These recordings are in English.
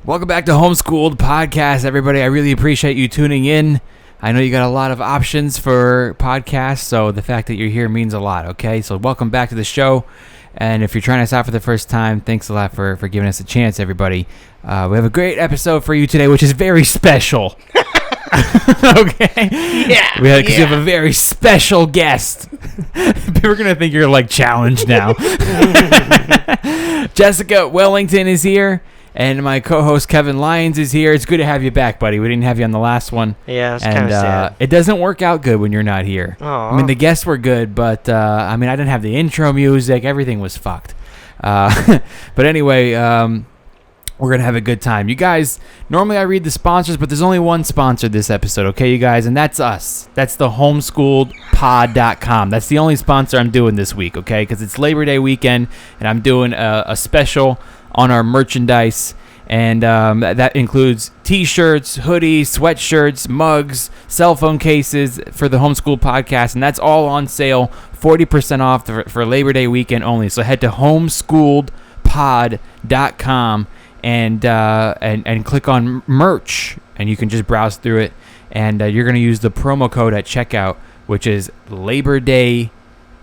Welcome back to Homeschooled Podcast, everybody. I really appreciate you tuning in. I know you got a lot of options for podcasts, so the fact that you're here means a lot, okay? So welcome back to the show. And if you're trying us out for the first time, thanks a lot for giving us a chance, everybody. We have a great episode for you today, which is very special. Okay? Yeah. Because you have a very special guest. People are going to think you're, like, challenged now. Jessica Wellington is here. And my co-host Kevin Lyons is here. It's good to have you back, buddy. We didn't have you on the last one. Yeah, it's kind of sad. It doesn't work out good when you're not here. Aww. I mean, the guests were good, but I didn't have the intro music. Everything was fucked. But anyway, we're going to have a good time. You guys, normally I read the sponsors, but there's only one sponsor this episode, okay, you guys? And that's us. That's the homeschooled.pod.com. That's the only sponsor I'm doing this week, okay? Because it's Labor Day weekend, and I'm doing a special on our merchandise, and that includes t-shirts, hoodies, sweatshirts, mugs, cell phone cases for the Homeschool Podcast, and that's all on sale, 40% off for Labor Day weekend only. So head to homeschooledpod.com and click on merch, and you can just browse through it, and you're going to use the promo code at checkout, which is Labor Day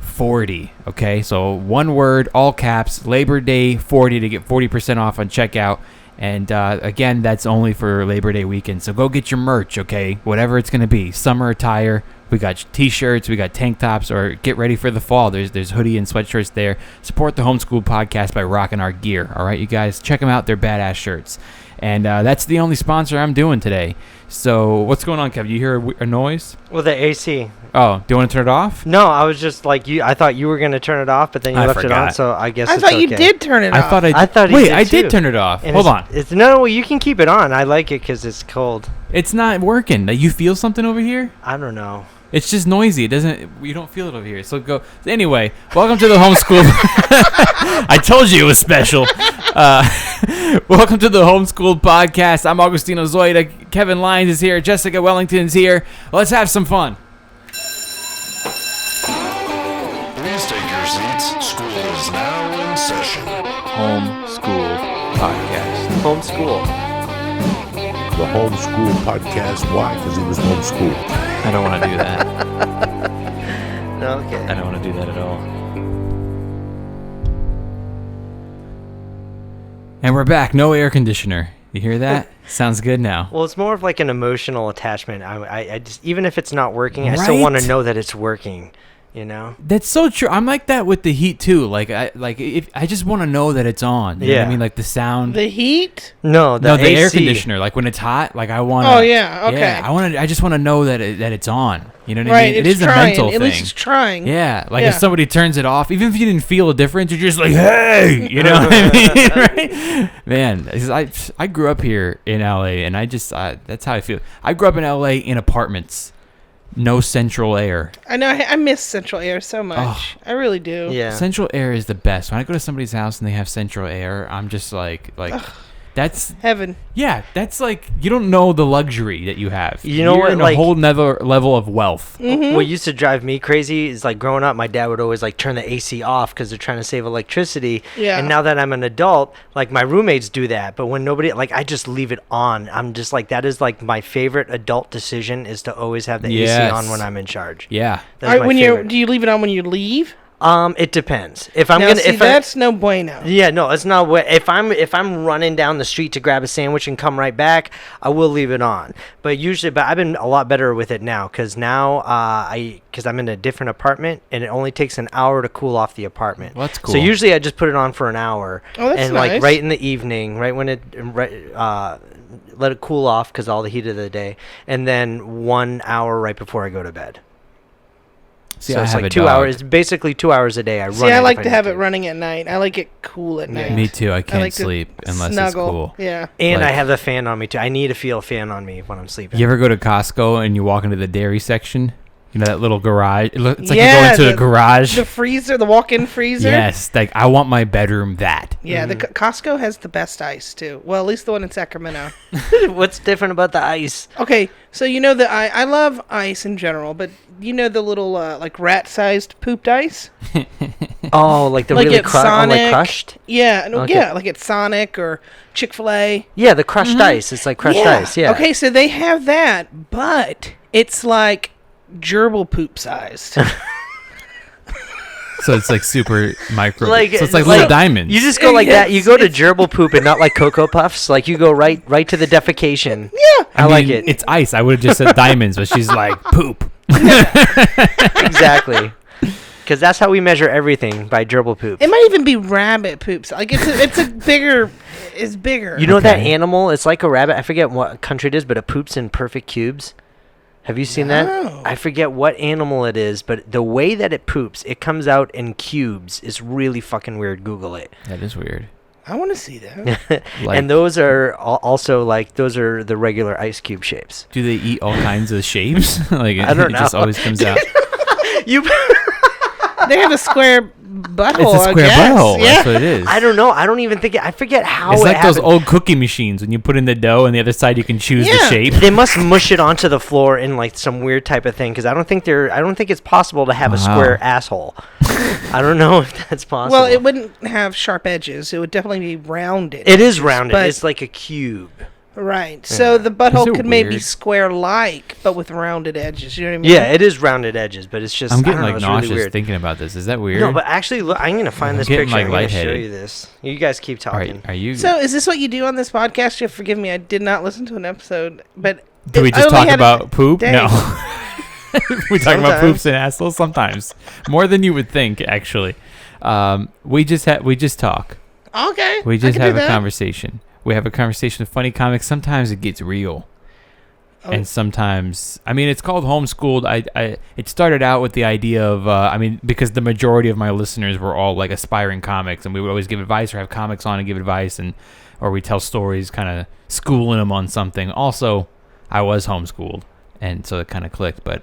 40. Okay, so one word, all caps, Labor Day 40 to get 40% off on checkout. And again, that's only for Labor Day weekend. So go get your merch, okay? Whatever it's going to be, summer attire. We got t-shirts, we got tank tops, or get ready for the fall. There's hoodie and sweatshirts there. Support the Homeschool Podcast by rocking our gear. All right, you guys, check them out. They're badass shirts. And that's the only sponsor I'm doing today. So what's going on, Kevin? You hear a noise? Well, the AC. Oh, do you want to turn it off? No, I was just like you. I thought you were going to turn it off, but then you left it on, so I guess it's okay. I thought you did turn it off. I thought wait, did I too. did turn it off. And Hold on. No, you can keep it on. I like it because it's cold. It's not working. You feel something over here? I don't know. It's just noisy. It doesn't. You don't feel it over here. So go. Anyway, welcome to the Homeschool. I told you it was special. Welcome to the Homeschooled Podcast. I'm Augustino Zoida. Kevin Lyons is here. Jessica Wellington is here. Let's have some fun. Please take your seats. School is now in session. Homeschooled Podcast. Homeschool. The Homeschool Podcast. Why? Because he was homeschooled. I don't want to do that. Okay. I don't want to do that at all. And we're back. No air conditioner. You hear that? Sounds good now. Well, it's more of like an emotional attachment. I just, even if it's not working, I still want to know that it's working. You know, that's so true. I'm like that with the heat too. If I just want to know that it's on. You know what I mean, like the sound. The heat? No, the air conditioner. Like when it's hot, like I want. Oh yeah, okay. Yeah, I just want to know that it's on. You know what I mean? It is trying. A mental At thing. At least it's trying. Yeah, if somebody turns it off, even if you didn't feel a difference, you're just like, hey, you know what I mean, right? Man, I grew up here in LA, and that's how I feel. I grew up in LA in apartments. No central air. I know. I miss central air so much. Oh, I really do. Yeah. Central air is the best. When I go to somebody's house and they have central air, I'm just like that's heaven. Yeah, that's like you don't know the luxury that you have. You know You're what? In a whole nother level of wealth. Mm-hmm. What used to drive me crazy is like growing up, my dad would always like turn the AC off because they're trying to save electricity. Yeah. And now that I'm an adult, like my roommates do that, but when nobody, like I just leave it on. I'm just like that is like my favorite adult decision is to always have the AC on when I'm in charge. Yeah. That's my favorite. Do you leave it on when you leave? It depends. If I'm that's no bueno. Yeah, no, it's not. If I'm running down the street to grab a sandwich and come right back, I will leave it on. But I've been a lot better with it now because because I'm in a different apartment and it only takes an hour to cool off the apartment. Well, that's cool. So usually I just put it on for an hour. Oh, that's and nice. like right in the evening, right when let it cool off because all the heat of the day, and then 1 hour right before I go to bed. See, so I it's have like a 2 dog. hours, basically 2 hours a day. I like to have it running at night. I like it cool at night. Me too. I can't like to sleep unless snuggle. it's cool. Yeah. And I have the fan on me too. I need to feel a fan on me when I'm sleeping. You ever go to Costco and you walk into the dairy section? You know that little garage? It's like Yeah, you're going to a garage. The freezer, the walk-in freezer. Yes, like I want my bedroom that. Yeah, the Costco has the best ice too. Well, at least the one in Sacramento. What's different about the ice? Okay, so you know that I love ice in general, but you know the little like rat-sized pooped ice? Oh, like the Like really at Sonic. like crushed? Yeah, no, Okay. yeah, like at Sonic or Chick-fil-A. Yeah, the crushed ice. It's like crushed ice. Yeah. Okay, so they have that, but it's like gerbil poop sized. So it's like super micro. Like- so it's like like- little diamonds. You just go like that. You go to gerbil poop and not like Cocoa Puffs. Like you go right to the defecation. Yeah. I like mean, it. It's ice. I would have just said diamonds, but she's like poop. Exactly. Because that's how we measure everything, by gerbil poop. It might even be rabbit poops. Like it's a bigger. It's bigger. You know that Okay. animal? It's like a rabbit. I forget what country it is, but it poops in perfect cubes. Have you seen No. that? I forget what animal it is, but the way that it poops, it comes out in cubes. It's really fucking weird. Google it. That is weird. I want to see that. Like, And those are also like those are the regular ice cube shapes. do they eat all kinds of shapes? Like I don't it just know. always comes out. You, They have a square butthole. It's a square I guess. butthole. Yeah. That's what it is. I don't know. I don't even think I forget how It's it like those happened. old cookie machines when you put in the dough and the other side you can choose the Yeah. shape. They must mush it onto the floor in like some weird type of thing because I don't think it's possible to have a Wow. square asshole. I don't know if that's possible. Well, it wouldn't have sharp edges. It would definitely be rounded. It is rounded. but- It's like a cube. Right. So the butthole it could maybe weird? square-like, but with rounded edges. You know what I mean? Yeah, it is rounded edges, but it's just I'm I getting don't know, like it's nauseous really weird. thinking about this. Is that weird? No, but actually, look, I'm gonna find this getting, picture. like, I'm gonna show lightheaded. you this. You guys keep talking. Are you? So is this what you do on this podcast? You have to forgive me. I did not listen to an episode, but do we I just only talk had a about poop? day. No. We talk about Sometimes. poops and assholes sometimes, more than you would think. Actually, we just talk. Okay. We I just can have do a that. conversation. We have a conversation of funny comics. Sometimes it gets real. Oh. And sometimes, I mean, it's called Homeschooled. It started out with the idea of, because the majority of my listeners were all like aspiring comics, and we would always give advice or have comics on and give advice, or we tell stories, kind of schooling them on something. Also, I was homeschooled, and so it kind of clicked. But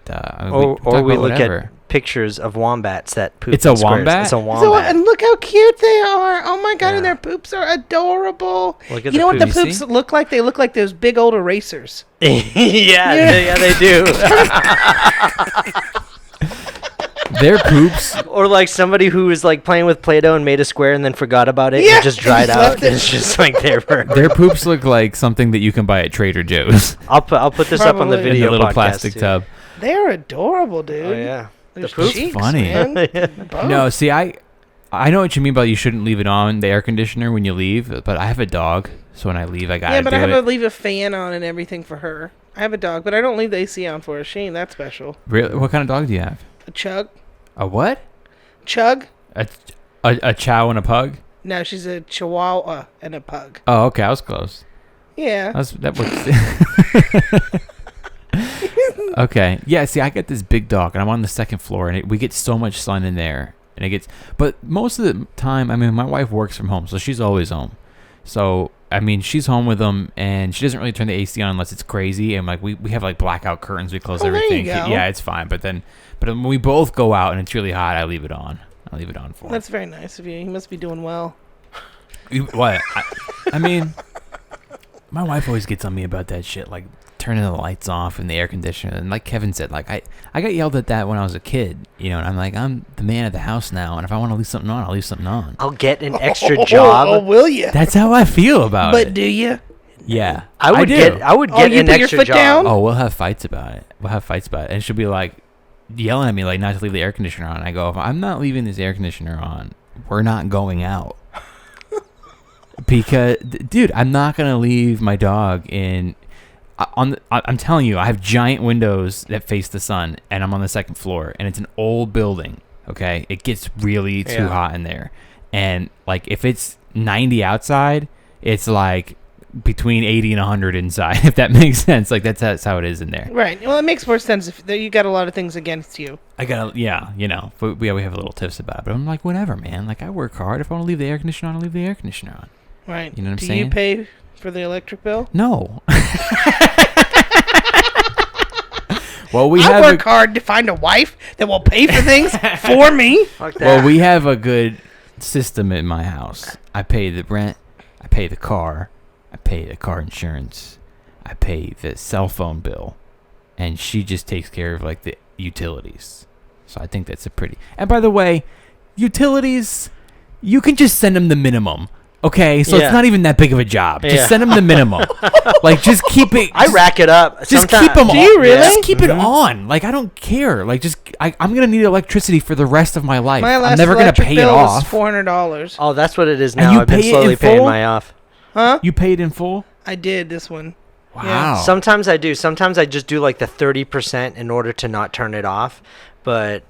Or we look whatever. at pictures of wombats that poop. It's a in squares. wombat? It's a So, wombat. and look how cute they are. Oh my god, and Yeah. their poops are adorable. Look at You know what the poop. You poops see? look like? They look like those big old erasers. yeah, they do. Their poops. Or like somebody who was like playing with Play-Doh and made a square and then forgot about it Yeah, and it just dried just out. left it. It's just like there for. Their poops look like something that you can buy at Trader Joe's I'll put this up on the Probably. in video the little podcast, plastic too. tub. They are adorable, dude. Oh yeah. Those poops? cheeks, Funny. man. Both. No, see, I know what you mean by you shouldn't leave it on the air conditioner when you leave, but I have a dog, so when I leave, I gotta Yeah, but do I have it. to leave a fan on and everything for her. I have a dog, but I don't leave the AC on for her. She ain't that special. Really? What kind of dog do you have? A chug. A what? Chug? A chow and a pug? No, she's a chihuahua and a pug. Oh, okay, I was close. Yeah. That works. Okay, yeah. See, I got this big dog, and I'm on the second floor, and we get so much sun in there, and it gets. But most of the time, I mean, my wife works from home, so she's always home. So I mean, she's home with them, and she doesn't really turn the AC on unless it's crazy, and like we have like blackout curtains, we close Oh, there you everything. go. Yeah, it's fine. But when we both go out and it's really hot, I leave it on. I leave it on for. That's very nice of you. You must be doing well. What? I mean, my wife always gets on me about that shit, like turning the lights off and the air conditioner. And like Kevin said, like I got yelled at that when I was a kid, you know. And I'm like, I'm the man of the house now, and if I want to leave something on, I'll leave something on. I'll get an extra Oh, job. will you? That's how I feel about But it. do you? Yeah, I would do. get Oh, you an put your extra foot job. down? Oh, we'll have fights about it. And she'll be like yelling at me like not to leave the air conditioner on. I go, if I'm not leaving this air conditioner on, we're not going out. Because, dude, I'm not gonna leave my dog in. I'm telling you, I have giant windows that face the sun, and I'm on the second floor, and it's an old building. Okay, it gets really too Yeah. hot in there, and like if it's 90 outside, it's like between 80 and 100 inside. If that makes sense, like that's how it is in there. Right. Well, it makes more sense if you got a lot of things against you. I gotta, yeah, you know, but we have a little tiffs about it. But I'm like, whatever, man. Like I work hard. If I want to leave the air conditioner on, I'll leave the air conditioner on. Right. You know what I'm do saying? you pay for the electric bill? No. Well, we I have work hard to find a wife that will pay for things for me. Fuck that. well, we have a good system in my house. I pay the rent, I pay the car, I pay the car insurance, I pay the cell phone bill, and she just takes care of like the utilities. So I think that's a pretty. And by the way, utilities, you can just send them the minimum. Okay, so Yeah. it's not even that big of a job. Yeah. Just send them the minimum. Like, just keep it. I rack it up. Just Sometime- keep them on. Do you really? Just keep it on. Like, I don't care. Like, I'm gonna need electricity for the rest of my life. My last I'm never gonna electric pay it bill was off. $400. Oh, that's what it is And now. you I've been pay it slowly in paying full? mine off. Huh? You paid in full? I did this one. Wow. Yeah. Sometimes I do. Sometimes I just do like the 30% in order to not turn it off. But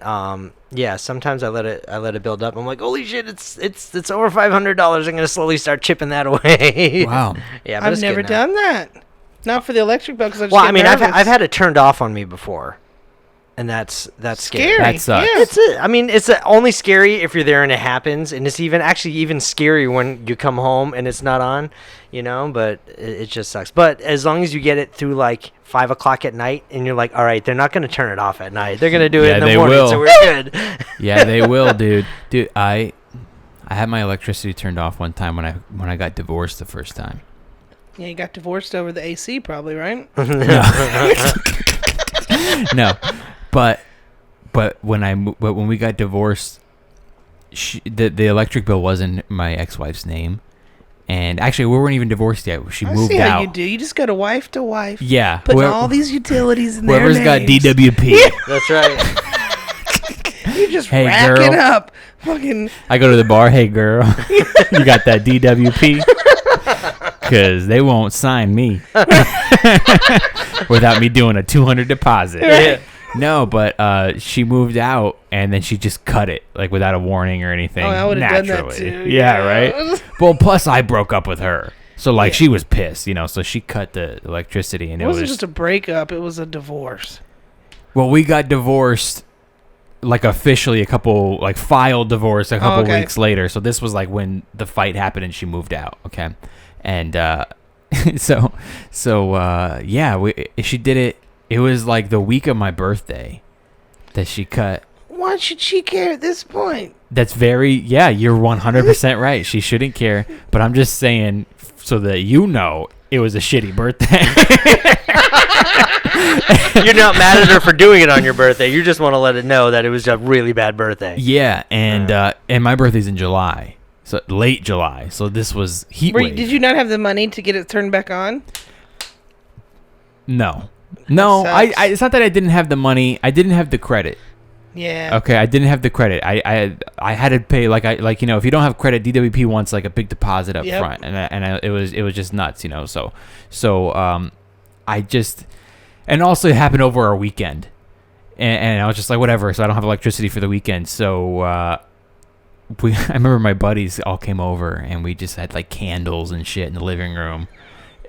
yeah, sometimes I let it build up. I'm like, holy shit, it's over $500. I'm gonna slowly start chipping that away. Wow. Yeah, but I've it's never good now. done that. Not for the electric bill because I just Well, get I mean, nervous. I've had it turned off on me before, and that's scary. Scary. That sucks. Yeah. It's I mean, it's only scary if you're there and it happens, and it's even scary when you come home and it's not on, you know. But it just sucks. But as long as you get it through like 5 o'clock at night, and you're like, all right, they're not gonna turn it off at night. They're gonna do it Yeah, in the they morning, will. so we're good. Yeah, they will, dude. Dude, I had my electricity turned off one time when I got divorced the first time. Yeah, you got divorced over the AC, probably, right? No, but when we got divorced, the electric bill wasn't my ex-wife's name, and actually we weren't even divorced yet. She I moved see how out. you do. You just go to wife to wife. Yeah, Putting all these utilities in their whoever's got names. DWP. That's right. You just Hey, rack girl. it up. Fucking. I go to the bar. Hey, girl, you got that DWP? Because they won't sign me without me doing a $200 deposit. Yeah. No, but she moved out and then she just cut it like without a warning or anything. Oh, I would've done that naturally. too, Yeah, yeah. right. Well, plus I broke up with her, so like she was pissed, you know. So she cut the electricity, and It it wasn't was just a breakup, it was a divorce. well, we got divorced like officially filed divorce a couple okay. weeks later. So this was like when the fight happened and she moved out. Okay, and so she did it. It was like the week of my birthday that she cut. Why should she care at this point? That's you're 100% right. She shouldn't care, but I'm just saying so that you know it was a shitty birthday. You're not mad at her for doing it on your birthday. You just want to let it know that it was a really bad birthday. Yeah, and my birthday's in July. So late July. So this was heat wave. Did you not have the money to get it turned back on? No, sucks. it's not that I didn't have the money. I didn't have the credit. Yeah. Okay, I didn't have the credit. I had to pay if you don't have credit, DWP wants like a big deposit up Yep. front, it was just nuts, you know. So I just, and also it happened over our weekend, and I was just like whatever. So I don't have electricity for the weekend. So I remember my buddies all came over and we just had like candles and shit in the living room,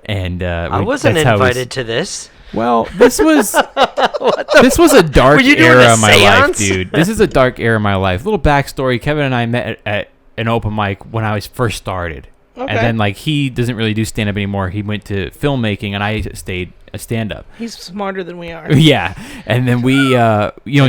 and I wasn't invited to this. Well, this was a dark Were you doing era a of my life, seance? dude. This is a dark era of my life. Little backstory: Kevin and I met at an open mic when I was first started, Okay. and then like he doesn't really do stand up anymore. He went to filmmaking, and I stayed a stand up. He's smarter than we are. Yeah, and then we,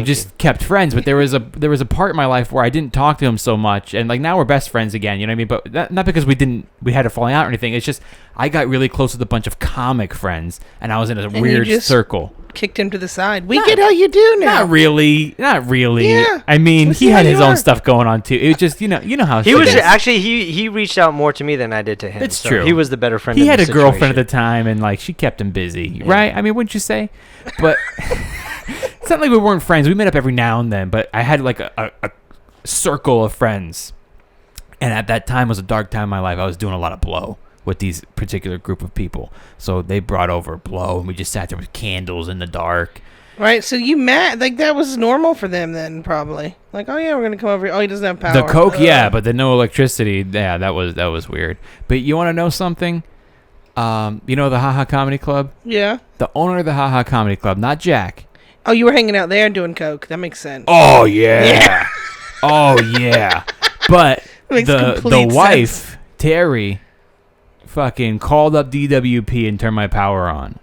just kept friends. But there was a part in my life where I didn't talk to him so much, and like now we're best friends again. You know what I mean? But not because we had a falling out or anything. It's just I got really close with a bunch of comic friends, and I was in a you weird just circle. Kicked him to the side. We get how you do now. Not really. Yeah. I mean, Let's he see had how his you own are. stuff going on too. It was just, you know how He shit was is. actually he reached out more to me than I did to him. It's so true. He was the better friend. He in had the a girlfriend at the situation. time, and like she kept him busy, right? I mean, wouldn't you say? But it's not like we weren't friends. We met up every now and then, but I had like a circle of friends, and at that time was a dark time in my life. I was doing a lot of blow with these particular group of people, so they brought over blow, and we just sat there with candles in the dark. Right, so you met, like that was normal for them then, probably. Like, oh yeah, we're gonna come over here. Oh, he doesn't have power. The coke, yeah, Ugh. but the no electricity, yeah, that was weird. But you want to know something? You know the Haha Comedy Club? Yeah. The owner of the Haha Comedy Club, not Jack. Oh, you were hanging out there doing coke. That makes sense. Oh yeah. Oh yeah. But Makes the complete wife, sense. Terry, fucking called up DWP and turned my power on.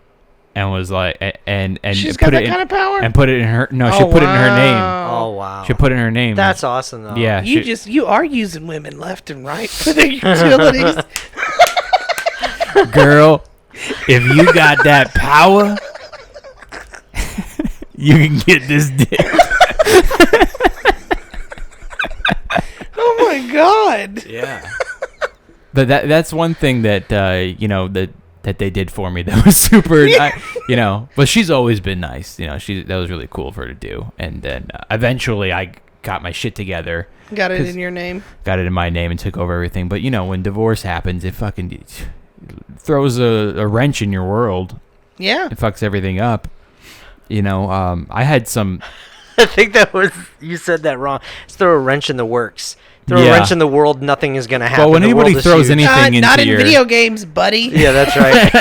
And was like, and She's put got that it in, kind of power. and put it in her. No, she Oh, put it in her name. Oh wow. She put it in her name. That's awesome though. Yeah. You are using women left and right for their utilities. Girl, if you got that power, you can get this dick. my God. Yeah. But that's one thing that that they did for me that was super, but she's always been nice. That was really cool for her to do. And then eventually I got my shit together. Got it in your name. Got it in my name and took over everything. But when divorce happens, it fucking throws a wrench in your world. Yeah. It fucks everything up. I had some. I think you said that wrong. Just throw a wrench in the works. Throw a wrench in the world, nothing is going to happen. Well, when The world anybody is throws huge. anything into not in your video games, buddy. Yeah, that's right.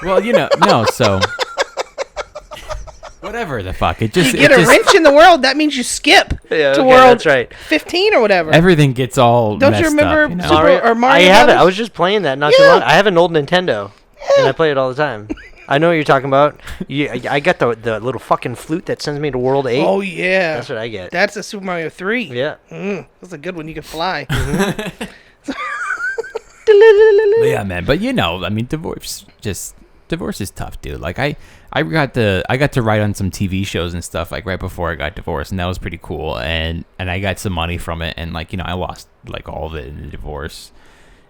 well, no, so whatever the fuck. It just You get a wrench in the world, that means you skip Yeah, to okay, world that's right. 15 or whatever. everything gets all Don't messed you remember up, Super or Mario I have it. Brothers? I was just playing that not too long. I have an old Nintendo, and I play it all the time. I know what you're talking about. I got the little fucking flute that sends me to World 8. Oh, yeah. That's what I get. That's a Super Mario 3. Yeah. That's a good one. You can fly. But yeah, man. But divorce is tough, dude. Like I got to write on some TV shows and stuff like right before I got divorced, and that was pretty cool. And I got some money from it, and I lost like all of it in the divorce,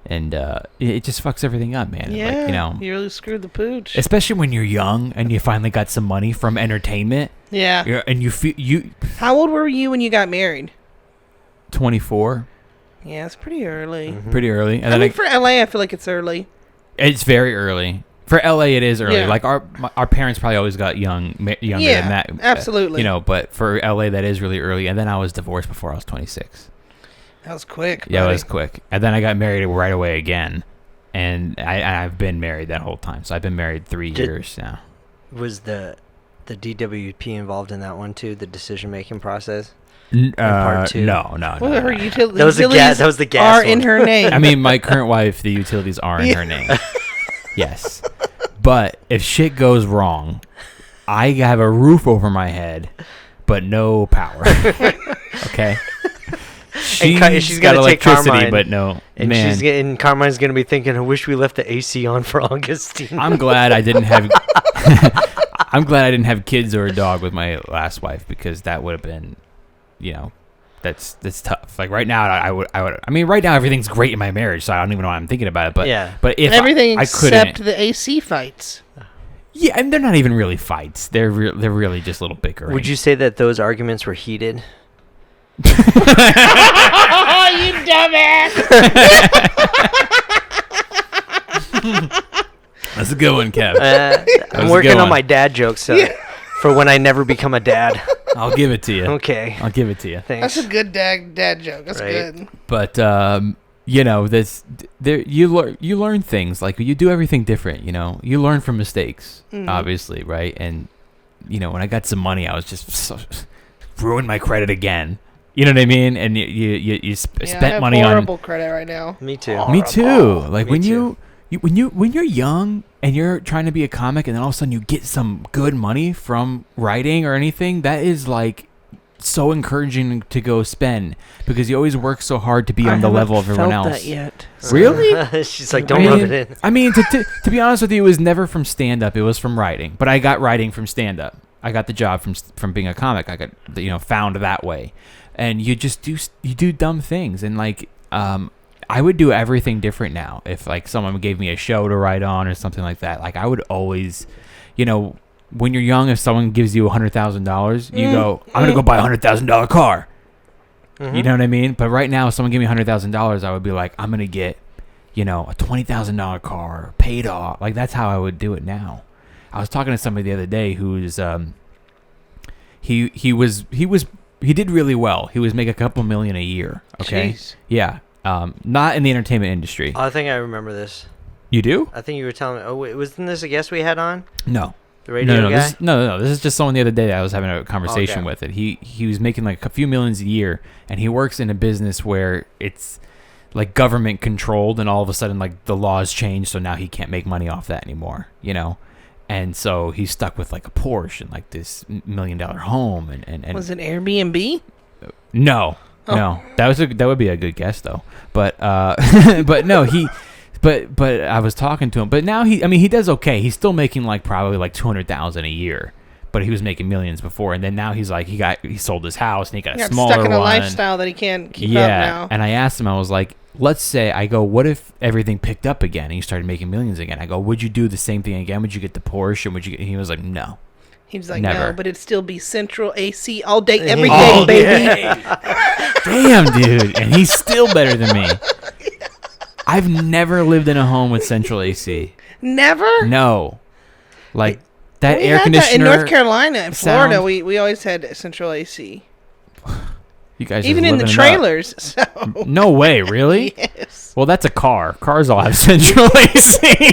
and it just fucks everything up, man. Yeah. You really screwed the pooch. Especially when you're young and you finally got some money from entertainment. Yeah. And you feel How old were you when you got married? 24. Yeah, it's pretty early. Pretty early. And I then mean, for LA, I feel like it's early. it's very early. For LA, it is early. Yeah. Like our parents probably always got younger than that. Absolutely. But for LA, that is really early. And then I was divorced before I was 26. That was quick. Yeah, it buddy. was quick. And then I got married right away again. And I've been married that whole time. So I've been married 3 years now. Was the DWP involved in that one too? The decision-making process? Part 2? No. Well, her utilities That was the gas are one. in her name. I mean, my current wife, the utilities are in her name. Yes. But if shit goes wrong, I have a roof over my head, but no power. Okay? She's got gonna take electricity, Carmine, but no. And Man, Carmine's gonna be thinking, I wish we left the AC on for Augustine. I'm glad I didn't have I'm glad I didn't have kids or a dog with my last wife, because that would have been, that's tough. Like right now, I would. I mean, right now everything's great in my marriage, so I don't even know why I'm thinking about it. But Yeah. but if and everything I except couldn't, the AC fights. yeah, and they're not even really fights. They're really just little bickering. Would you say that those arguments were heated? Oh, you dumbass! That's a good one, Kev. I'm a working good on one. my dad jokes for when I never become a dad. I'll give it to you. Okay. I'll give it to you. Thanks. That's a good dad joke. That's Right. good. But you learn things, like you do everything different. You learn from mistakes, obviously, right? And when I got some money, I was just ruined my credit again. You know what I mean? And you I spent have money on. horrible credit right now. Me too. Me too. Like Me when too. when you're young and you're trying to be a comic, and then all of a sudden you get some good money from writing or anything, that is like so encouraging to go spend, because you always work so hard to be on the level of everyone else. That yet. Really? She's like, don't rub it in. I mean, to be honest with you, it was never from stand up. It was from writing. But I got writing from stand up. I got the job from being a comic. I got found that way. And you just do dumb things, and like I would do everything different now if like someone gave me a show to write on or something like that. Like I would always, when you're young, if someone gives you $100,000, you go, I'm gonna go buy a $100,000 car. Mm-hmm. You know what I mean? But right now, if someone gave me $100,000, I would be like, I'm gonna get, a $20,000 car paid off. Like that's how I would do it now. I was talking to somebody the other day who's he did really well. He was making a couple million a year. Okay. Jeez. Yeah. Not in the entertainment industry. I think I remember this. You do? I think you were telling me. Oh, wait, wasn't this a guest we had on? No. The radio guy? No. This is just someone the other day that I was having a conversation Okay. with. It. He was making like a few millions a year, and he works in a business where it's like government controlled, and all of a sudden like the laws change, so now he can't make money off that anymore. And so he's stuck with like a Porsche and like this $1 million home, and Was it Airbnb? No, that would be a good guess though. But but no, but I was talking to him. But now he does okay. He's still making like probably like $200,000 a year but he was making millions before, and then now he's like he sold his house and he got He a got smaller stuck in a one. lifestyle that he can't keep up now. And I asked him, I was like, let's say, I go, what if everything picked up again and you started making millions again? I go, would you do the same thing again? Would you get the Porsche? And he was like, no. He was like, Never. no, but it'd still be central AC all day, every All day, day. baby. Damn, dude. And he's still better than me. I've never lived in a home with central AC. Never? No. Like, that We air had that conditioner. in North Carolina and Florida. sound- We always had central AC. You guys Even are in the living it up. trailers. So No way, really? yes. Well, that's a car. Cars all have central AC.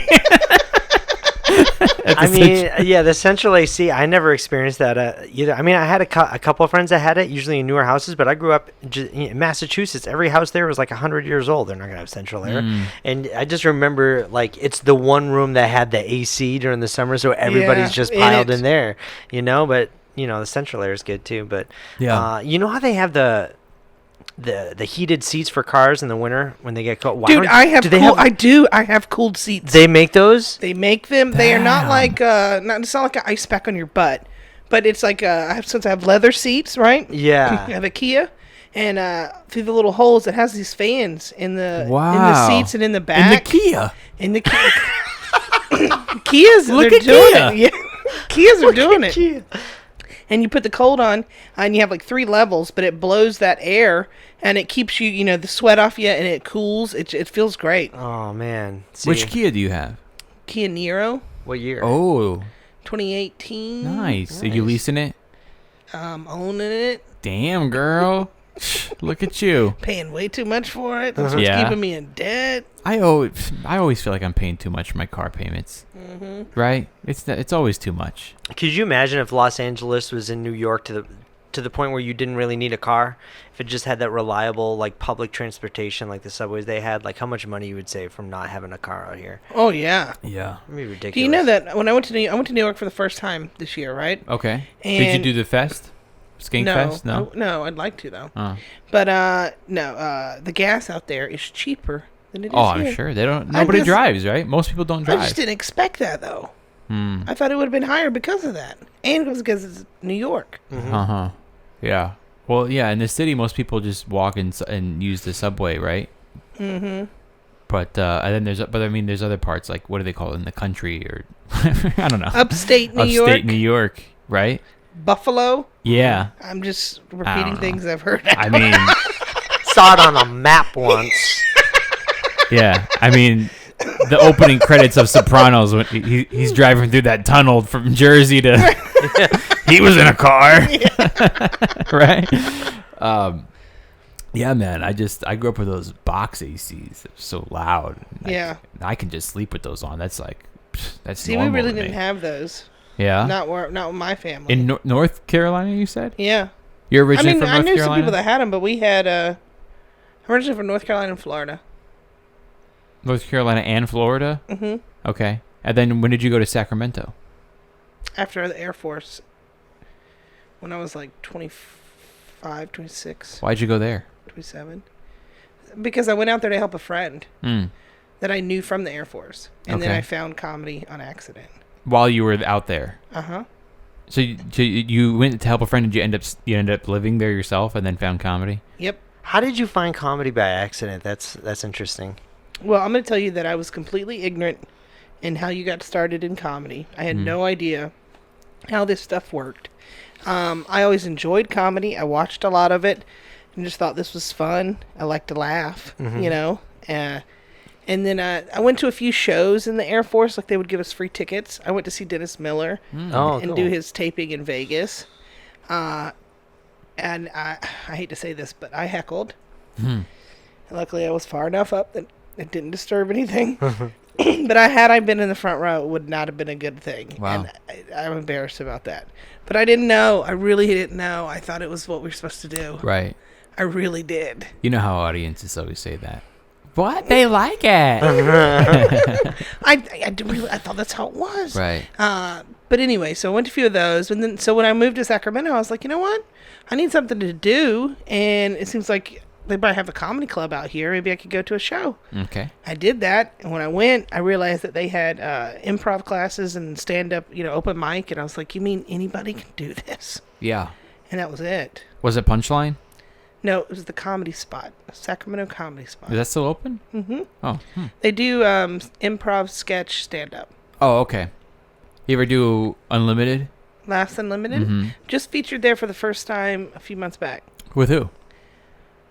I mean, yeah, the central AC. I never experienced that either. I mean, I had a couple of friends that had it, usually in newer houses. But I grew up in Massachusetts. Every house there was like 100 years old. They're not gonna have central air. And I just remember, like, it's the one room that had the AC during the summer, so everybody's just in piled it. in there, you know. But the central air is good too. But Yeah. you know how they have the heated seats for cars in the winter when they get cold. Why Dude, don't- I have do they cool, I do. I have cooled seats. They make those. They make them. They are not Damn. like it's not like an ice pack on your butt, but it's like since I have leather seats, right? I Yeah. have a Kia, and through the little holes, it has these fans in the Wow. seats and in the In the back. Kia. In the Kia. Kias, Look they're at doing Kia. it. Yeah. Kias are doing it. And you put the cold on, and you have like 3 levels, but it blows that air, and it keeps you, the sweat off you, and it cools. It feels great. Oh man. See, Which Kia do you have? Kia Niro, What year? Oh, 2018. nice. Are you leasing it? Owning it. Damn, girl. Look at you. Paying way too much for it. That's what's Yeah. keeping me in debt. I always feel like I'm paying too much for my car payments. Right? It's always too much. Could you imagine if Los Angeles was in New York to the point where you didn't really need a car? If it just had that reliable, like, public transportation, like the subways they had, like, how much money you would save from not having a car out here? Oh yeah. Yeah. It'd be ridiculous. Do you know that when I went to New York for the first time this year, right? Okay. Did you And- do the fest? Skink Fest? No. No, I'd like to though. Oh. But no, the gas out there is cheaper than it is Oh, here. I'm sure. Nobody just- drives, right? Most people don't I drive. just didn't expect that though. Hmm. I thought it would have been higher because of that, and because it's New York. Uh-huh. Yeah. Well, yeah, in the city, most people just walk and use the subway, right? Mm-hmm. But and then there's other parts, like, what do they call it, in the country, or I don't know. Upstate New York, Upstate New York, right? Buffalo. Yeah. I'm just I repeating don't know. things I've heard. I mean, Saw it on a map once. yeah. I mean, the opening credits of Sopranos when he's driving through that tunnel from Jersey to he was in a car, right? Yeah, man. I grew up with those box ACs. They're so loud. Yeah. I can just sleep with those on. That's like that's See, we normal really to me. didn't have those. Yeah. Not with my family. In North Carolina, you said? Yeah. You're I originally mean, from I North knew Carolina? some people that had them, but we had originally from North Carolina and Florida. North Carolina and Florida? Mm-hmm. Okay. And then when did you go to Sacramento? After the Air Force, when I was like 25, 26, Why'd you go there? 27. Because I went out there to help a friend Hmm. that I knew from the Air Force. And then Okay. I found comedy on accident. While you were out there. Uh-huh. So you went to help a friend, and you end up living there yourself, and then found comedy. Yep. How did you find comedy by accident? That's interesting. Well, I'm going to tell you that I was completely ignorant in how you got started in comedy. I had no idea how this stuff worked. I always enjoyed comedy. I watched a lot of it and just thought this was fun. I like to laugh, you know. And then I went to a few shows in the Air Force. Like, they would give us free tickets. I went to see Dennis Miller Oh, and cool. do his taping in Vegas. And I hate to say this, but I heckled. Luckily, I was far enough up that it didn't disturb anything. But had I been in the front row, it would not have been a good thing. Wow. And I'm embarrassed about that. But I didn't know. I really didn't know. I thought it was what we were supposed to do. Right. I really did. You know how audiences always say that. What? They like it. I thought that's how it was. Right. But anyway, so I went to a few of those. And then, so when I moved to Sacramento, I was like, you know what? I need something to do. And it seems like they probably have a comedy club out here. Maybe I could go to a show. Okay. I did that, and when I went, I realized that they had improv classes and stand-up, open mic, and I was like, you mean anybody can do this? Yeah. And that was it. Was it Punchline? No, it was the Comedy Spot, Sacramento Comedy Spot. Is that still open? Mm-hmm. Oh. They do improv, sketch, stand-up. Oh, okay. You ever do Unlimited? Laughs Unlimited. Mm-hmm. Just featured there for the first time a few months back. With who?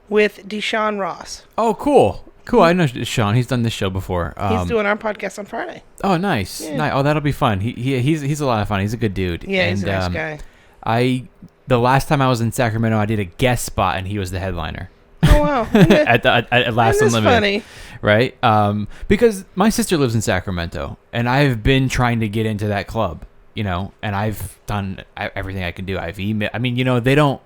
With Deshaun Ross. Oh, cool. Cool. I know Sean. He's done this show before. He's doing our podcast on Friday. Oh, nice. Yeah. Oh, that'll be fun. He's a lot of fun. He's a good dude. Yeah, he's a nice guy. The last time I was in Sacramento, I did a guest spot, and he was the headliner. Oh wow! at Last That's Unlimited. funny, right? Because my sister lives in Sacramento, and I've been trying to get into that club, and I've done everything I can do. I've emailed. I mean, they don't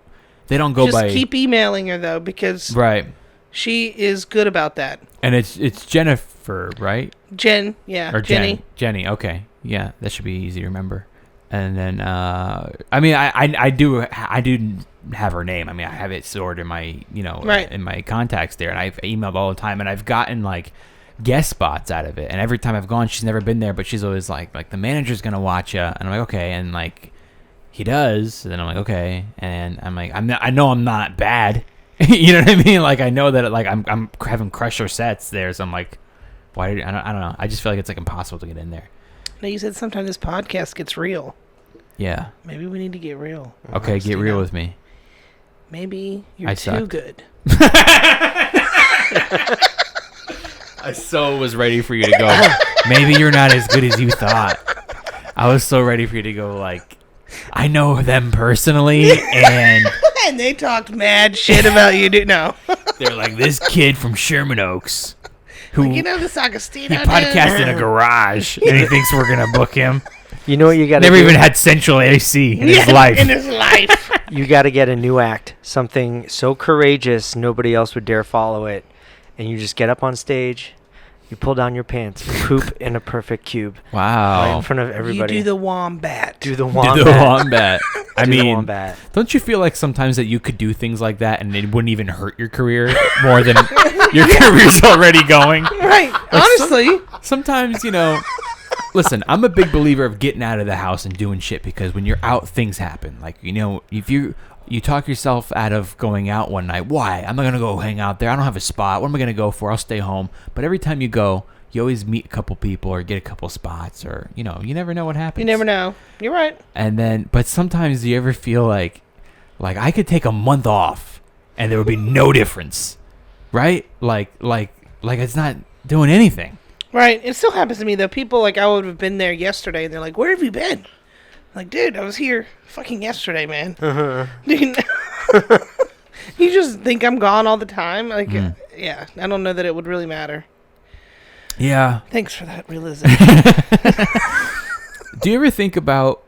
go just by. Keep emailing her though, because right. She is good about that. And it's Jennifer, right? Jen, yeah, or Jenny. Jenny. Okay, yeah, that should be easy to remember. And then, I mean, I do have her name. I mean, I have it stored in my, right. in my contacts there, and I've emailed all the time, and I've gotten like guest spots out of it. And every time I've gone, she's never been there, but she's always like the manager's gonna watch you, and I'm like, okay, and like he does, and then I'm like, okay, and I'm like, I know I'm not bad, you know what I mean? Like I know that like I'm having crusher sets there, so I'm like, why? I don't know. I just feel like it's like impossible to get in there. Now you said sometimes this podcast gets real. Yeah. Maybe we need to get real. Okay, get real with me. Maybe you're too sucked. good. I so was ready for you to go, maybe you're not as good as you thought. I was so ready for you to go like, I know them personally, and and they talked mad shit about you, dude. No. they're like, this kid from Sherman Oaks who like, this Agostino he podcasts in a garage, and he thinks we're going to book him. You know what you got to Never do? even had central AC in his life. In his life. You got to get a new act. Something so courageous nobody else would dare follow it. And you just get up on stage, you pull down your pants, you poop in a perfect cube. Wow. Right in front of everybody. You do the wombat. Do the wombat. Do the wombat. I Do the mean, wombat. don't you feel like sometimes that you could do things like that and it wouldn't even hurt your career more than your career's already going? Right. Honestly. Sometimes, listen, I'm a big believer of getting out of the house and doing shit, because when you're out, things happen. Like, if you talk yourself out of going out one night, why? I'm not going to go hang out there. I don't have a spot. What am I going to go for? I'll stay home. But every time you go, you always meet a couple people or get a couple spots, or, you never know what happens. You never know. You're right. And then, but sometimes do you ever feel like I could take a month off and there would be no difference, right? Like it's not doing anything. Right. It still happens to me, though. People, I would have been there yesterday, and they're like, where have you been? I'm like, dude, I was here fucking yesterday, man. Dude, you just think I'm gone all the time? Like, yeah, I don't know that it would really matter. Yeah. Thanks for that realization. Do you ever think about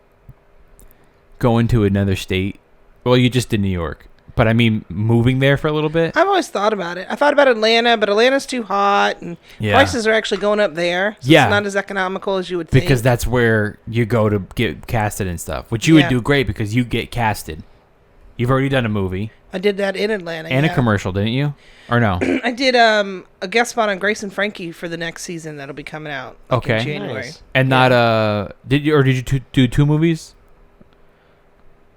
going to another state? Well, you just did New York, but I mean, moving there for a little bit? I've always thought about it. I thought about Atlanta, but Atlanta's too hot, and prices are actually going up there. So it's not as economical as you would think. Because that's where you go to get casted and stuff, which you would do great because you get casted. You've already done a movie. I did that in Atlanta. And a commercial, didn't you? Or no? I did a guest spot on Grace and Frankie for the next season that'll be coming out in January. Nice. And not did you do two movies?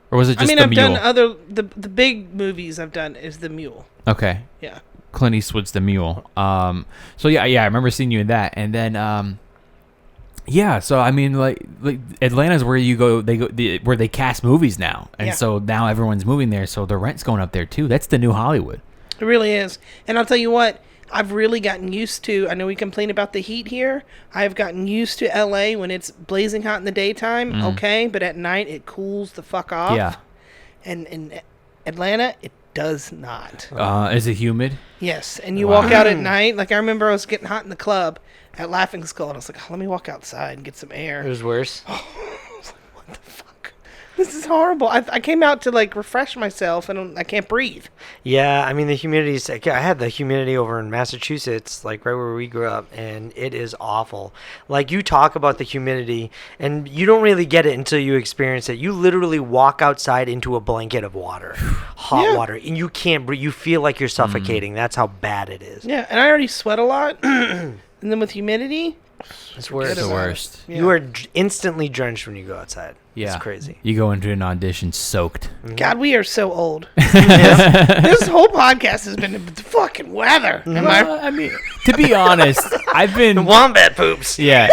Or was it just the Mule? I've done other the big movies I've done is the Mule. Okay. Yeah. Clint Eastwood's The Mule. So yeah, I remember seeing you in that. And then yeah, so I mean like Atlanta's where you go where they cast movies now. And so now everyone's moving there, so the rent's going up there too. That's the new Hollywood. It really is. And I'll tell you what, I've really gotten used to, I know we complain about the heat here. I've gotten used to LA when it's blazing hot in the daytime, okay, but at night it cools the fuck off. Yeah. And in Atlanta, it does not. Is it humid? Yes, and you walk out at night. Like I remember I was getting hot in the club at Laughing Skull, and I was like, let me walk outside and get some air. It was worse. I was like, what the fuck? This is horrible. I came out to like refresh myself, and I can't breathe. Yeah, I mean the humidity's. I had the humidity over in Massachusetts, like right where we grew up, and it is awful. Like you talk about the humidity, and you don't really get it until you experience it. You literally walk outside into a blanket of water, hot water, and you can't breathe. You feel like you're suffocating. That's how bad it is. Yeah, and I already sweat a lot, and then with humidity, It's worse. It's the worst. Yeah. You are instantly drenched when you go outside. Yeah. It's crazy. You go into an audition soaked. God, we are so old. This whole podcast has been the fucking weather. Am I mean, to be honest, I've been Wombat poops. yeah.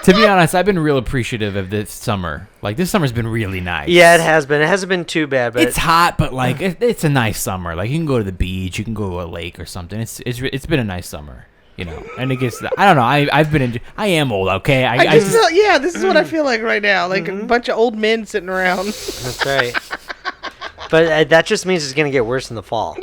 To be honest, I've been real appreciative of this summer. Like this summer's been really nice. Yeah, it has been. It hasn't been too bad, but It's hot, but like it's a nice summer. Like you can go to the beach, you can go to a lake or something. It's been a nice summer, you know. And it gets I don't know. I've been I am old, okay. I just feel, this is what I feel like right now. Like a bunch of old men sitting around. That's right. But that just means it's going to get worse in the fall.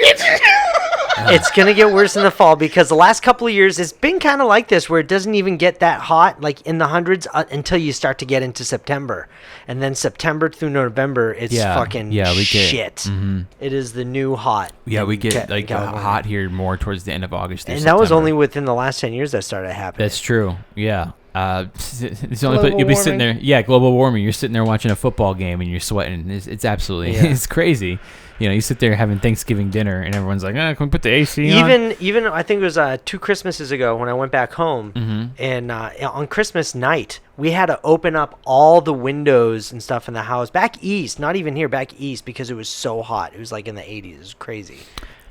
It's going to get worse in the fall because the last couple of years it's been kind of like this where it doesn't even get that hot, like in the hundreds, until you start to get into September. And then September through November, it's fucking shit. Mm-hmm. It is the new hot. Yeah, we get like California. hot here more towards the end of August. And that was only within the last 10 years that started happening. That's true. Yeah. It's only Global you'll be sitting there. warming. Yeah, global warming. You're sitting there watching a football game and you're sweating. It's absolutely it's crazy. You know, you sit there having Thanksgiving dinner and everyone's like, "Can we put the AC on?" Even I think it was 2 Christmases ago when I went back home, and on Christmas night we had to open up all the windows and stuff in the house back east, not even here, back east, because it was so hot. It was like in the 80s. It was crazy.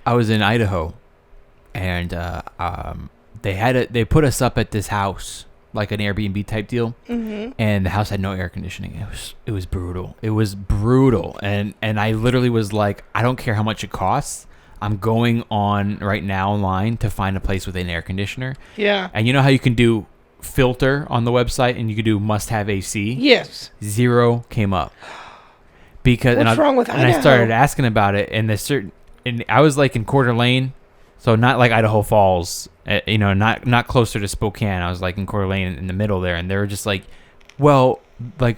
I was in Idaho, and they put us up at this house, like an Airbnb type deal, and the house had no air conditioning. It was brutal. It was brutal, and I literally was like, I don't care how much it costs. I'm going on right now online to find a place with an air conditioner. Yeah. And you know how you can do filter on the website, and you can do must have AC. Yes. 0 came up because What's wrong with and I Idaho? started asking about it, and and I was like in Coeur d'Alene, so not like Idaho Falls, you know, not closer to Spokane. I was like in Coeur d'Alene in the middle there, and they were just like, well, like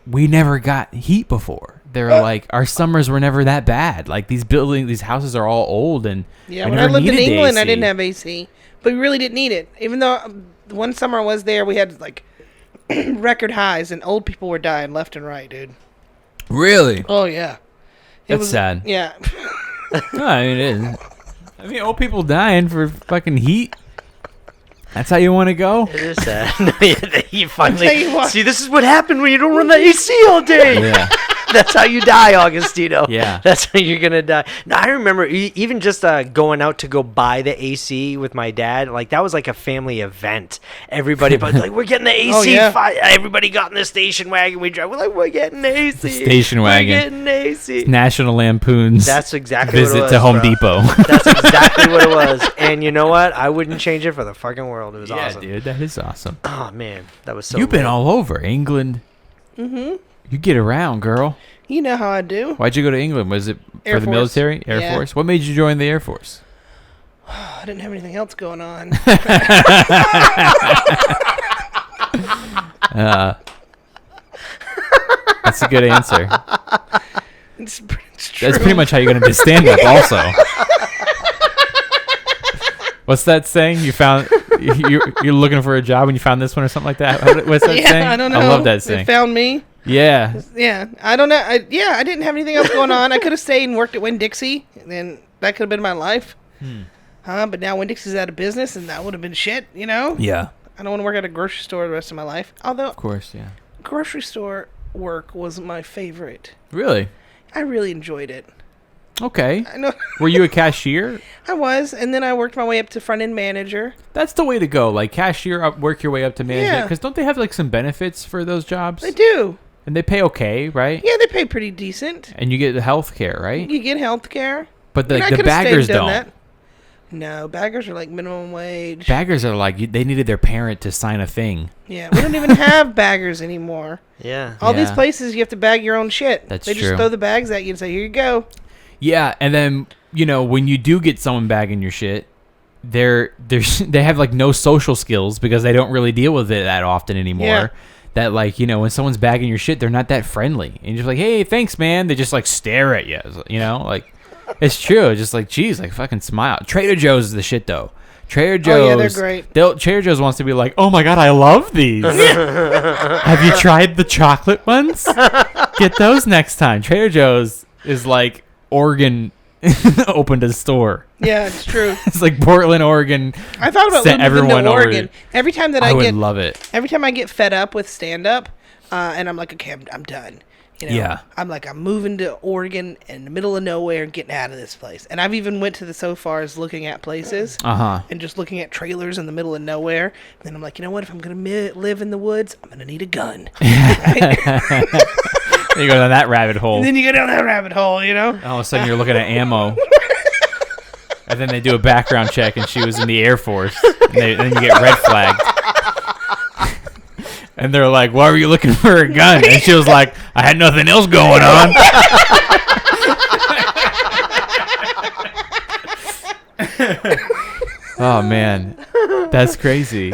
we never got heat before. They were like, our summers were never that bad. Like these houses are all old, and Yeah, we when I never lived in needed the England, I AC. didn't have AC, but we really didn't need it. Even though one summer I was there, we had like record highs, and old people were dying left and right, dude. Really? Oh yeah, That's sad. Yeah, No, I mean, it is. I mean, old people dying for fucking heat. That's how you want to go? It is sad. You finally tell you what. see. This is what happened when you don't run the AC all day. Yeah. That's how you die, Augustino. Yeah. That's how you're going to die. Now, I remember even just going out to go buy the AC with my dad, like that was like a family event. Everybody, but like, we're getting the AC. Oh, yeah. Everybody got in the station wagon. We drive. We're like, we're getting the AC. Station wagon. We're getting the AC. National Lampoon's That's exactly visit what it was, to Home bro. Depot. That's exactly what it was. And you know what? I wouldn't change it for the fucking world. It was awesome. dude, that is awesome. Oh, man. That was so You've been lit. all over England. Mm-hmm. You get around, girl. You know how I do. Why'd you go to England? Was it Air for the Force. military? Air Yeah. Force? What made you join the Air Force? I didn't have anything else going on. That's a good answer. It's true. That's pretty much how you're going to do stand-up also. What's that saying? You found... You're looking for a job and you found this one or something like that? What's that Yeah, saying? I don't know. I love that They saying. found me. Yeah. Yeah, I don't know. I didn't have anything else going on. I could have stayed and worked at Winn-Dixie, and that could have been my life. But now Winn-Dixie's out of business, and that would have been shit, you know? Yeah. I don't want to work at a grocery store the rest of my life. Although, Of course, yeah. grocery store work was my favorite. Really? I really enjoyed it. Okay. I know. Were you a cashier? I was, and then I worked my way up to front-end manager. That's the way to go. Like cashier, work your way up to management. Yeah. Because don't they have like some benefits for those jobs? They do. And they pay okay, right? Yeah, they pay pretty decent. And you get the health care, right? You get health care. But And I the coulda stayed and baggers done don't. that. No, baggers are like minimum wage. Baggers are like, they needed their parent to sign a thing. Yeah, we don't even have baggers anymore. Yeah. All these Yeah. places, you have to bag your own shit. That's they true. just throw the bags at you and say, here you go. Yeah, and then, you know, when you do get someone bagging your shit, they have like no social skills because they don't really deal with it that often anymore. Yeah. that like, you know, when someone's bagging your shit, they're not that friendly. And you're just like, hey, thanks, man. They just like stare at you, you know, like it's true. It's just like, geez, like fucking smile. Trader Joe's is the shit though. Trader Joe's. Oh yeah, they're great. Trader Joe's wants to be like, oh my God, I love these. Have you tried the chocolate ones? Get those next time. Trader Joe's is like Oregon opened a store. Yeah, it's true. It's like Portland, Oregon. I thought about sent moving everyone to over. Oregon. Every time that I I would get love it. Every time I get fed up with stand up, and I'm like, okay, I'm done. You know, Yeah. I'm like, I'm moving to Oregon in the middle of nowhere and getting out of this place. And I've even went to the so far as looking at places and just looking at trailers in the middle of nowhere. And then I'm like, you know what? If I'm gonna live in the woods, I'm gonna need a gun. You go down that rabbit hole. And then you go down that rabbit hole, you know. All of a sudden, you're looking at ammo. And then they do a background check, and she was in the Air Force. And then you get red flagged. And they're like, why were you looking for a gun? And she was like, I had nothing else going on. Oh, man. That's crazy.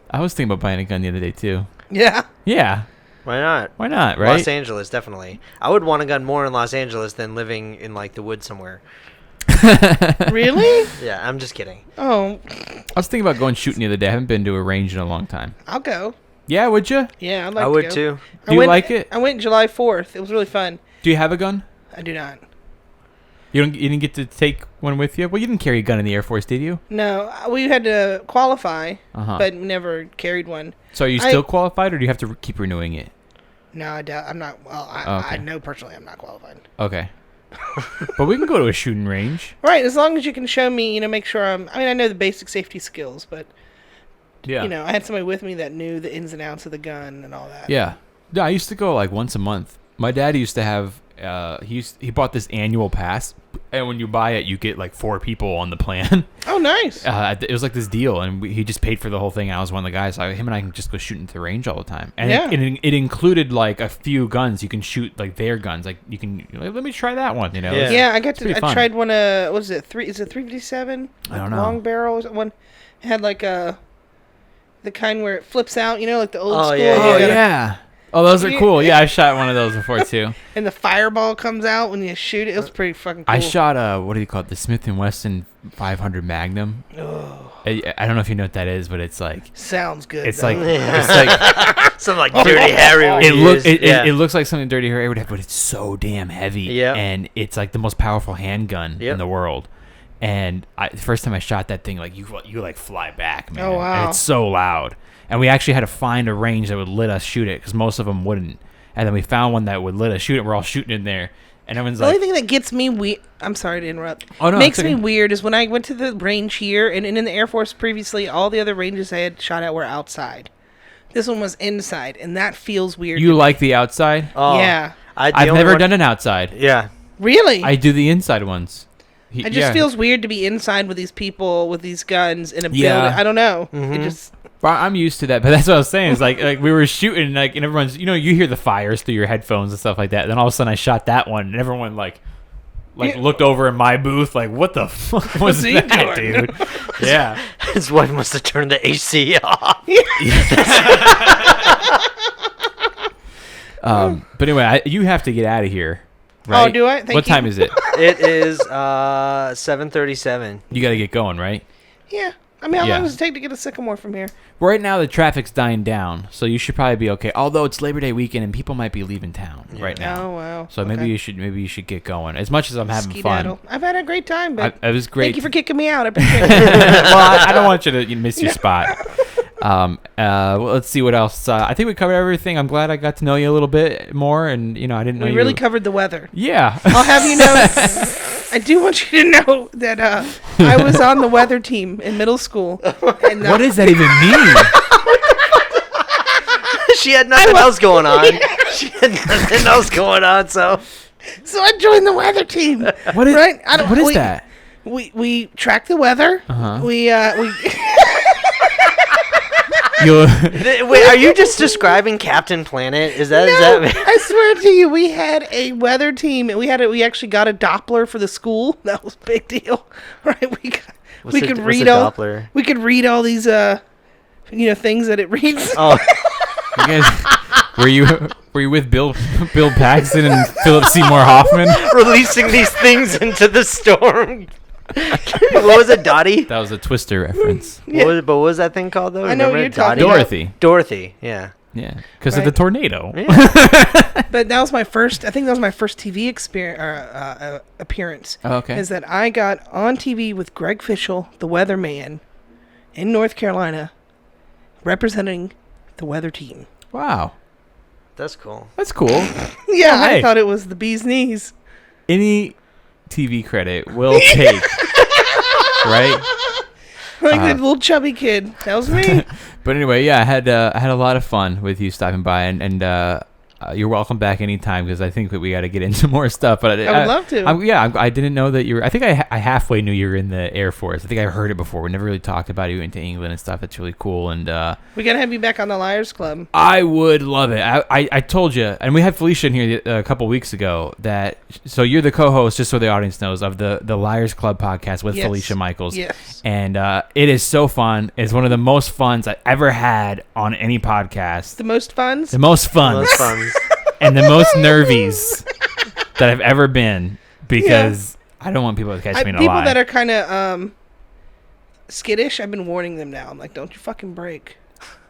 I was thinking about buying a gun the other day, too. Yeah. Yeah. Why not? Why not, right? Los Angeles, definitely. I would want a gun more in Los Angeles than living in like the woods somewhere. Really? Yeah, I'm just kidding. Oh, I was thinking about going shooting the other day. I haven't been to a range in a long time. I'll go. Yeah, would you? Yeah, I'd like I to would go. too. Do you like it? I went July 4th. It was really fun. Do you have a gun? I do not. You didn't get to take one with you? Well, you didn't carry a gun in the Air Force, did you? No, we had to qualify, Uh-huh. but never carried one. So are you still qualified, or do you have to keep renewing it? No, I doubt. I'm not. Well, Okay. I know personally I'm not qualified. Okay. But we can go to a shooting range. Right, as long as you can show me, you know, make sure I mean, I know the basic safety skills, but Yeah. you know, I had somebody with me that knew the ins and outs of the gun and all that. Yeah. No, I used to go like once a month. My dad used to have he bought this annual pass, and when you buy it, you get like 4 people on the plan. Oh, nice. It was like this deal, and he just paid for the whole thing. I was one of the guys. So him and I can just go shooting to the range all the time. And Yeah. it included like a few guns. You can shoot like their guns. Like you can let me try that one. You know. Yeah. Yeah, I got It's pretty to. fun. I tried one. What is it? Is it 357? I don't know. Long barrel. Is it one? It had like the kind where it flips out. You know, like the old Oh, school. yeah, Oh you gotta- yeah. Oh, those are cool. Yeah, I shot one of those before too. And the fireball comes out when you shoot it. It was pretty fucking cool. I shot what do you call it? The Smith & Wesson 500 Magnum. Oh, I don't know if you know what that is, but it's like sounds good. it's though. like it's like Some like Dirty Harry. would use. it looks like something Dirty Harry would have, but it's so damn heavy. Yeah. And it's like the most powerful handgun in Yep. the world. And the first time I shot that thing, like you like fly back, man. Oh, wow. And it's so loud. And we actually had to find a range that would let us shoot it because most of them wouldn't. And then we found one that would let us shoot it. We're all shooting in there, and everyone's The like, only thing that gets me weird, I'm sorry to interrupt, Oh, no, makes it's me okay. weird is when I went to the range here and in the Air Force previously, all the other ranges I had shot at were outside. This one was inside, and that feels weird. "You like the outside? Oh, Yeah. I've never done an outside. Yeah. Really? I do the inside ones. it just feels weird to be inside with these people with these guns in a Yeah. building. I don't know. Mm-hmm. It just Well, I'm used to that, but that's what I was saying. It's like we were shooting, like, and everyone's, you hear the fires through your headphones and stuff like that. And then all of a sudden, I shot that one, and everyone like Yeah. looked over in my booth, like, what the fuck was he that, doing? dude? Yeah. His wife must have turned the AC off. But anyway, you have to get out of here. Right? Oh, do I? Thank what you. time is it? It is 7:37. You got to get going, right? yeah. I mean, how Yeah. long does it take to get a Sycamore from here? Right now, the traffic's dying down, so you should probably be okay. Although it's Labor Day weekend and people might be leaving town right now. Oh wow. So maybe you should get going. As much as I'm having Skedaddle. fun, I've had a great time, but it was great. thank you for kicking me out. I appreciate it. Well, I don't want you to miss your spot. Well, let's see what else. I think we covered everything. I'm glad I got to know you a little bit more, and I didn't know We you. really covered the weather. Yeah. I'll have you know. I do want you to know that I was on the weather team in middle school. And, What does that even mean? She had nothing else going on. She had nothing else going on, so So I joined the weather team. What is Right? What is that? We track the weather. Uh-huh. We Wait, are you just describing Captain Planet? Is that No, I swear to you, we had a weather team. And we actually got a Doppler for the school. That was a big deal, right? We could read all. Doppler? We could read all these things that it reads. Oh, You guys, Were you with Bill Paxton and Philip Seymour Hoffman? Releasing these things into the storm. What was it, Dottie? That was a Twister reference. Yeah. What was that thing called, though? I know what Remember you're it? talking Dottie? about. Dorothy. Yeah. Yeah, because of Right. the tornado. Yeah. But that was my first. I think that was my first TV appearance. Oh, okay. Is that I got on TV with Greg Fishel, the weatherman, in North Carolina, representing the weather team. Wow, That's cool. that's cool. Yeah, hey. I thought it was the bee's knees. Any TV credit will take, right? Like the little chubby kid. That was me. But anyway, yeah, I had a lot of fun with you stopping by, and you're welcome back anytime because I think that we got to get into more stuff. But I would love to. I didn't know that you were. I think I halfway knew you were in the Air Force. I think I heard it before. We never really talked about it. You went to England and stuff. That's really cool. And We gotta have you back on the Liars Club. I would love it. I told you, and we had Felicia in here a couple weeks ago. That so you're the co-host, just so the audience knows, of the Liars Club podcast with Yes. Felicia Michaels. Yes. And it is so fun. It's one of the most funs I ever had on any podcast. The most funs. The most fun. Those funds. And the most nervies that I've ever been because I don't want people to catch me in a People lie. that are kind of skittish, I've been warning them now. I'm like, don't you fucking break.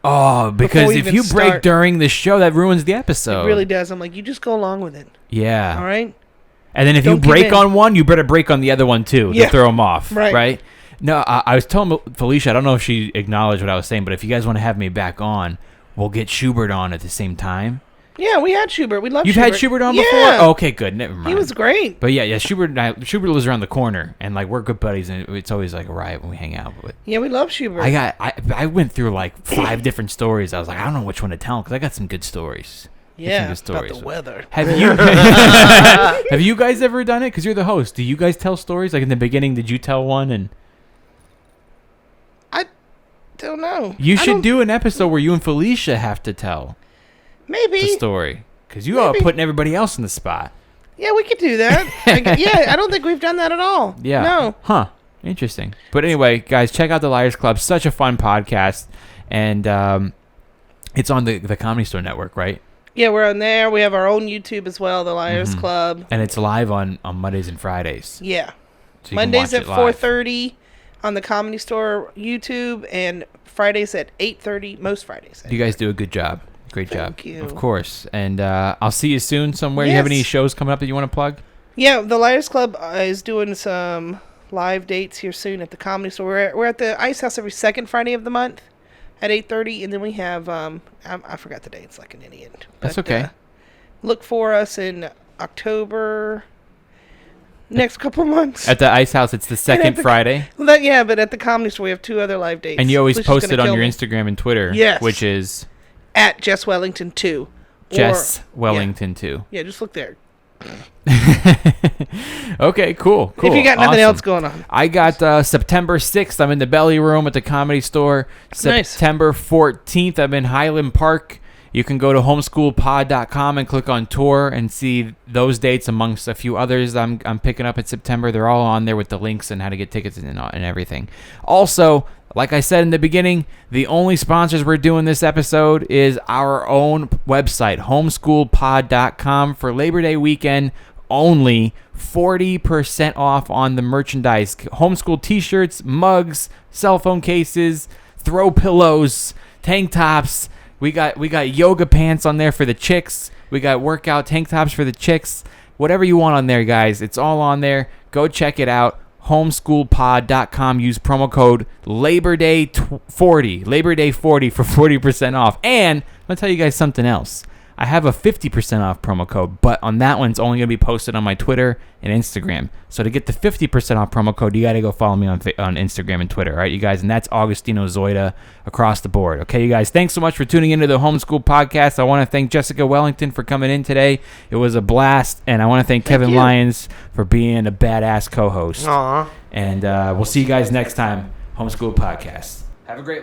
Oh, because Before we if even you break start. during the show, that ruins the episode. It really does. I'm like, you just go along with it. Yeah. All right? And then if you Don't give break in. on one, you better break on the other one too Yeah. to throw them off. Right. No, I was telling Felicia, I don't know if she acknowledged what I was saying, but if you guys want to have me back on, we'll get Schubert on at the same time. Yeah, we had Schubert. We love You've Schubert. had Schubert on Yeah. before? Okay, good. Never mind. He was great. But yeah, Schubert lives around the corner, and like we're good buddies, and it's always like a riot when we hang out. But Yeah, we love Schubert. I went through like 5 different stories. I was like, I don't know which one to tell because I got some good stories. yeah, Some good about stories. the weather. Have you have you guys ever done it? Because you're the host. Do you guys tell stories? Like in the beginning, did you tell one? And I don't know. you I should don't- do an episode where you and Felicia have to tell the Maybe. story because you are Maybe. putting everybody else in the spot. Yeah, we could do that. I don't think we've done that at all. Yeah. No. Huh. Interesting. But anyway, guys, check out the Liars Club. Such a fun podcast, and it's on the Comedy Store Network, right? Yeah, we're on there. We have our own YouTube as well, the Liars Mm-hmm. Club. And it's live on Mondays and Fridays. Yeah. So you can Mondays watch at it live. 4:30 on the Comedy Store YouTube, and Fridays at 8:30. Most Fridays. You guys do a good job. Great Thank job. you. Of course. And I'll see you soon somewhere. Do you have any Yes. shows coming up that you want to plug? Yeah, the Liars Club is doing some live dates here soon at the Comedy Store. We're at the Ice House every second Friday of the month at 8:30, and then we have I forgot the dates like an idiot. That's okay. Look for us in October. Next couple months. At the Ice House, it's the second the- Friday. Well, but at the Comedy Store we have 2 other live dates. And you always Felicia's post it gonna on kill your me. Instagram and Twitter. Yes. Which is At Jess Wellington 2. Jess Wellington too. Yeah, just look there. Okay, cool. If you got nothing awesome. else going on. I got September 6th. I'm in the Belly Room at the Comedy Store. Nice. September 14th, I'm in Highland Park. You can go to homeschoolpod.com and click on tour and see those dates amongst a few others I'm picking up in September. They're all on there with the links and how to get tickets and everything. Also, like I said in the beginning, the only sponsors we're doing this episode is our own website, homeschoolpod.com, for Labor Day weekend only. 40% off on the merchandise. Homeschool t-shirts, mugs, cell phone cases, throw pillows, tank tops. We got yoga pants on there for the chicks. We got workout tank tops for the chicks. Whatever you want on there, guys. It's all on there. Go check it out. Homeschoolpod.com. Use promo code Labor Day 40. Labor Day 40 for 40% off. And I'm going to tell you guys something else. I have a 50% off promo code, but on that one, it's only going to be posted on my Twitter and Instagram. So to get the 50% off promo code, you got to go follow me on Instagram and Twitter, all right, you guys? And that's Augustino Zoida across the board. Okay, you guys, thanks so much for tuning into the Homeschool Podcast. I want to thank Jessica Wellington for coming in today. It was a blast. And I want to thank Kevin you. Lyons for being a badass co-host. Aw. And we'll see you guys next time, Homeschool Podcast. Have a great